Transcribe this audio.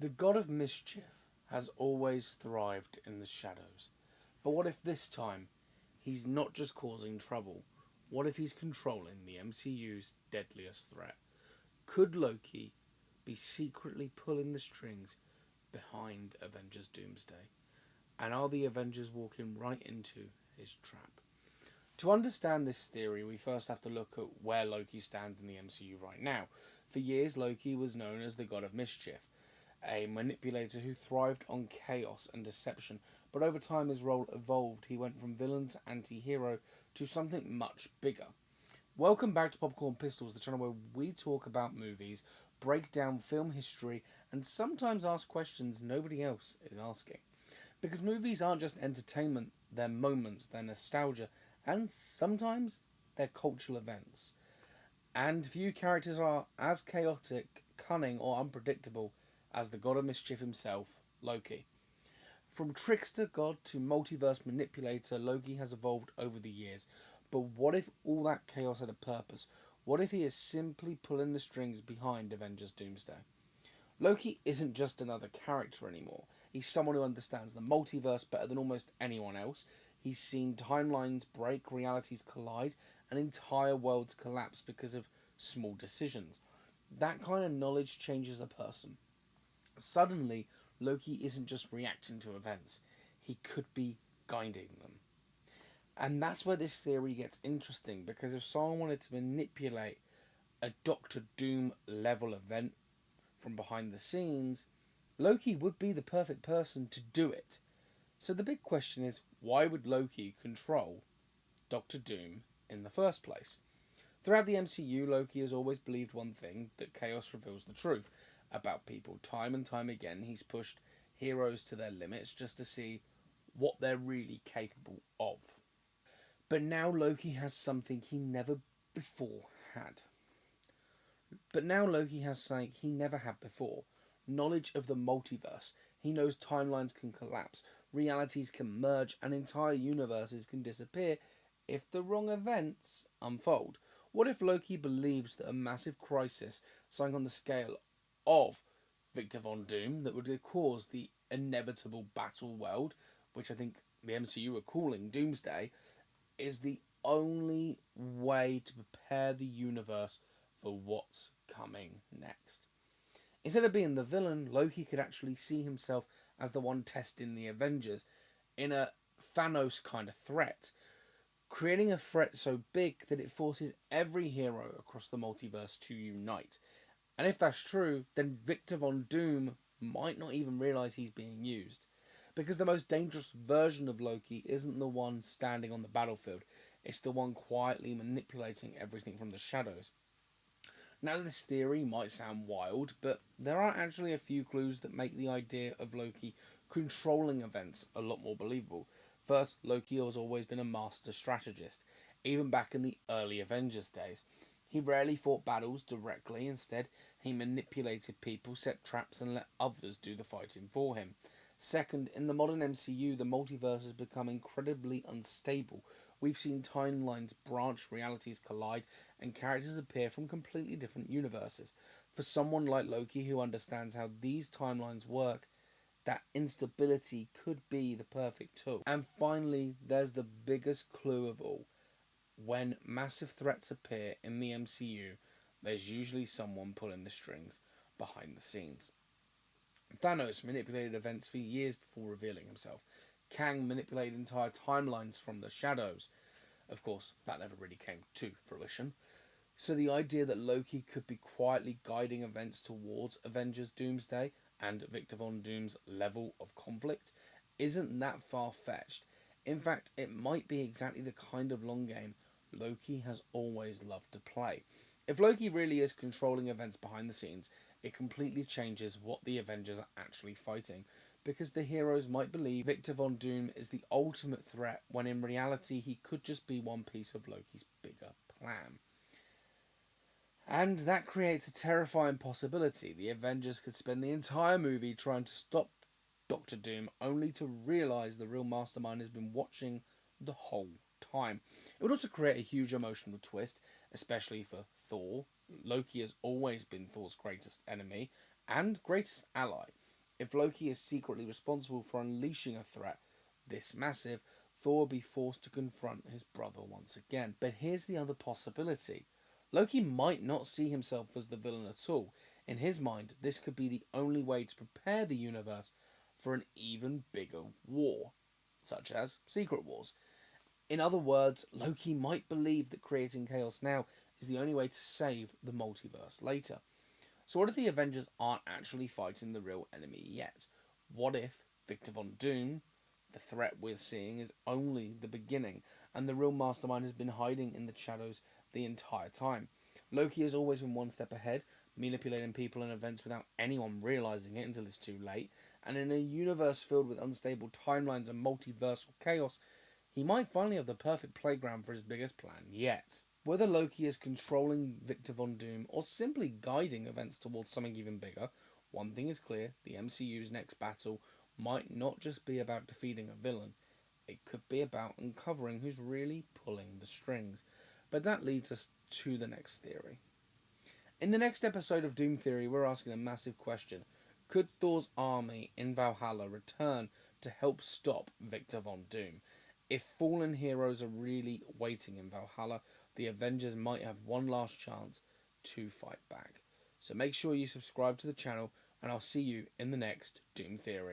The God of Mischief has always thrived in the shadows. But what if this time he's not just causing trouble? What if he's controlling the MCU's deadliest threat? Could Loki be secretly pulling the strings behind Avengers Doomsday? And are the Avengers walking right into his trap? To understand this theory, we first have to look at where Loki stands in the MCU right now. For years, Loki was known as the God of Mischief, a manipulator who thrived on chaos and deception, but over time his role evolved. He went from villain to anti-hero to something much bigger. Welcome back to Popcorn Pistols, the channel where we talk about movies, break down film history, and sometimes ask questions nobody else is asking. Because movies aren't just entertainment, they're moments, they're nostalgia, and sometimes they're cultural events. And few characters are as chaotic, cunning, or unpredictable as the god of mischief himself, Loki. From trickster god to multiverse manipulator, Loki has evolved over the years. But what if all that chaos had a purpose? What if he is simply pulling the strings behind Avengers Doomsday? Loki isn't just another character anymore. He's someone who understands the multiverse better than almost anyone else. He's seen timelines break, realities collide, and entire worlds collapse because of small decisions. That kind of knowledge changes a person. Suddenly, Loki isn't just reacting to events, he could be guiding them. And that's where this theory gets interesting, because if someone wanted to manipulate a Doctor Doom level event from behind the scenes, Loki would be the perfect person to do it. So the big question is, why would Loki control Doctor Doom in the first place? Throughout the MCU, Loki has always believed one thing, that chaos reveals the truth about people. Time and time again, he's pushed heroes to their limits just to see what they're really capable of. But now Loki has something he never before had. But now Loki has something he never had before. Knowledge of the multiverse. He knows timelines can collapse, realities can merge, and entire universes can disappear if the wrong events unfold. What if Loki believes that a massive crisis, something on the scale of Victor Von Doom, that would cause the inevitable battle world, which I think the MCU are calling Doomsday, is the only way to prepare the universe for what's coming next? Instead of being the villain, Loki could actually see himself as the one testing the Avengers in a Thanos kind of threat, creating a threat so big that it forces every hero across the multiverse to unite. And if that's true, then Victor Von Doom might not even realise he's being used. Because the most dangerous version of Loki isn't the one standing on the battlefield, it's the one quietly manipulating everything from the shadows. Now, this theory might sound wild, but there are actually a few clues that make the idea of Loki controlling events a lot more believable. First, Loki has always been a master strategist, even back in the early Avengers days. He rarely fought battles directly, instead, he manipulated people, set traps, and let others do the fighting for him. Second, in the modern MCU, the multiverse has become incredibly unstable. We've seen timelines branch, realities collide, and characters appear from completely different universes. For someone like Loki, who understands how these timelines work, that instability could be the perfect tool. And finally, there's the biggest clue of all. When massive threats appear in the MCU, there's usually someone pulling the strings behind the scenes. Thanos manipulated events for years before revealing himself. Kang manipulated entire timelines from the shadows. Of course, that never really came to fruition. So the idea that Loki could be quietly guiding events towards Avengers Doomsday and Victor Von Doom's level of conflict isn't that far-fetched. In fact, it might be exactly the kind of long game Loki has always loved to play. If Loki really is controlling events behind the scenes, it completely changes what the Avengers are actually fighting, because the heroes might believe Victor Von Doom is the ultimate threat, when in reality he could just be one piece of Loki's bigger plan. And that creates a terrifying possibility. The Avengers could spend the entire movie trying to stop Doctor Doom, only to realise the real mastermind has been watching the whole time. It would also create a huge emotional twist, especially for Thor. Loki has always been Thor's greatest enemy and greatest ally. If Loki is secretly responsible for unleashing a threat this massive, Thor will be forced to confront his brother once again. But here's the other possibility. Loki might not see himself as the villain at all. In his mind, this could be the only way to prepare the universe for an even bigger war, such as Secret Wars. In other words, Loki might believe that creating chaos now is the only way to save the multiverse later. So, what if the Avengers aren't actually fighting the real enemy yet? What if Victor Von Doom, the threat we're seeing, is only the beginning, and the real mastermind has been hiding in the shadows the entire time? Loki has always been one step ahead, manipulating people and events without anyone realizing it until it's too late. And in a universe filled with unstable timelines and multiversal chaos, he might finally have the perfect playground for his biggest plan yet. Whether Loki is controlling Victor Von Doom or simply guiding events towards something even bigger, one thing is clear: the MCU's next battle might not just be about defeating a villain, it could be about uncovering who's really pulling the strings. But that leads us to the next theory. In the next episode of Doom Theory, we're asking a massive question. Could Thor's army in Valhalla return to help stop Victor Von Doom? If fallen heroes are really waiting in Valhalla, the Avengers might have one last chance to fight back. So make sure you subscribe to the channel, and I'll see you in the next Doom Theory.